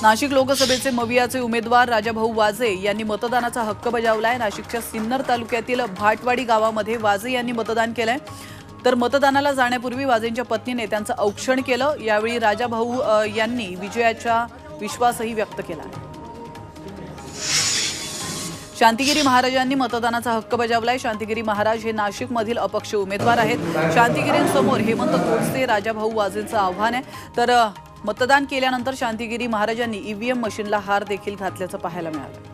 नाशिक लोकसभेचे मवियाचे उमेदवार राजाभाऊ वाजे यांनी मतदानाचा हक्क बजावलाय। नाशिकच्या सिन्नर तालुक्यातील भाटवाडी गावामध्ये वाजे यांनी मतदान केलंय। तर मतदानाला जाण्यापूर्वी वाजेंच्या पत्नीने त्यांचं औक्षण केलं। यावेळी राजाभाऊ यांनी विजयाचा विश्वासही व्यक्त केला। शांतिगिरी महाराजांनी मतदानाचा हक्क बजावलाय। शांतिगिरी महाराज हे नाशिकमधील अपक्ष उमेदवार आहेत। शांतिगिरींसमोर हेमंत गोडसे राजाभाऊ वाजेंचं आव्हान आहे। तर मतदान केल्यानंतर शांतिगिरी महाराजांनी ईव्हीएम मशीनला हार देखील घातल्याचं पाहायला मिळालं।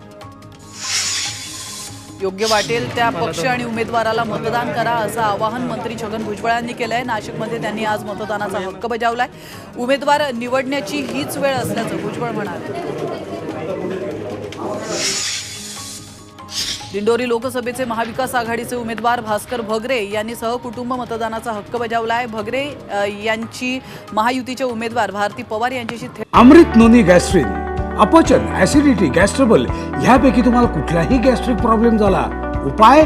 योग्य वाटेल त्या पक्ष आणि उमेदवाराला मतदान करा असं आवाहन मंत्री छगन भुजबळ यांनी केलंय। नाशिकमध्ये त्यांनी आज मतदानाचा हक्क बजावलाय। उमेदवार निवडण्याची हीच वेळ असल्याचं भुजबळ म्हणाले। दिंडोरी लोकसभेचे महाविकास आघाडीचे उमेदवार भास्कर भगरे यांनी सहकुटुंब मतदानाचा हक्क बजावलाय। भगरे यांची महायुतीचे उमेदवार भारती पवार यांच्याशी अमृत नोनी गॅस्ट्रिन, अपचन, ऍसिडिटी, गॅस्ट्रबल ह्यापैकी तुम्हाला कुठलाही गॅस्ट्रिक प्रॉब्लेम झाला, उपाय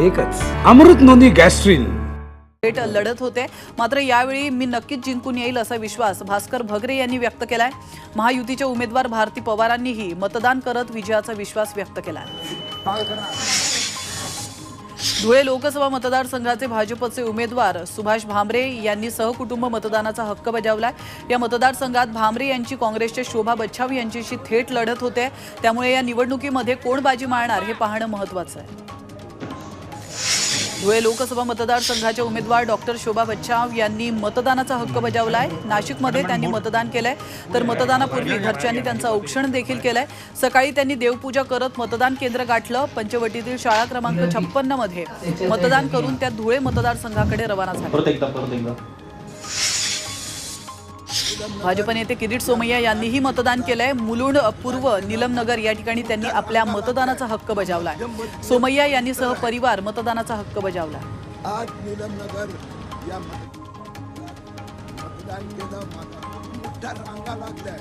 एकच, अमृत नोनी गॅस्ट्रिन। लढत होते, मात्र यावेळी मी नक्कीच जिंकून येईल असा विश्वास भास्कर भगरे यांनी व्यक्त केलाय। महायुतीचे उमेदवार भारती पवारांनीही मतदान करत विजयाचा विश्वास व्यक्त केलाय। धुळे लोकसभा मतदारसंघाचे भाजपचे उमेदवार सुभाष भामरे यांनी सहकुटुंब मतदानाचा हक्क बजावलाय। या मतदारसंघात भामरे यांची काँग्रेसच्या शोभा बच्छाव यांच्याशी थेट लढत होते, त्यामुळे या निवडणुकीमध्ये कोण बाजी मारणार हे पाहणं महत्त्वाचं आहे। धुळे लोकसभा मतदारसंघाचे उमेदवार डॉक्टर शोभा बच्छाव यांनी मतदानाचा हक्क बजावलाय। नाशिकमध्ये त्यांनी मतदान केलंय, तर मतदानापूर्वी घरच्यांनी त्यांचं औक्षण देखील केलंय। सकाळी त्यांनी देवपूजा करत मतदान केंद्र गाठलं। पंचवटीतील शाळा क्रमांक 56 मध्ये मतदान करून त्या धुळे मतदारसंघाकडे रवाना झाले। भाजप नेते किरीट सोमय्या यांनीही मतदान केलंय। मुलुंड पूर्व नीलमनगर या ठिकाणी त्यांनी आपल्या मतदानाचा हक्क बजावलाय। सोमय्या यांनी सहपरिवार मतदानाचा हक्क बजावला। आज नीलमनगर या मतदान केलं, मोठा रांगा लागलाय।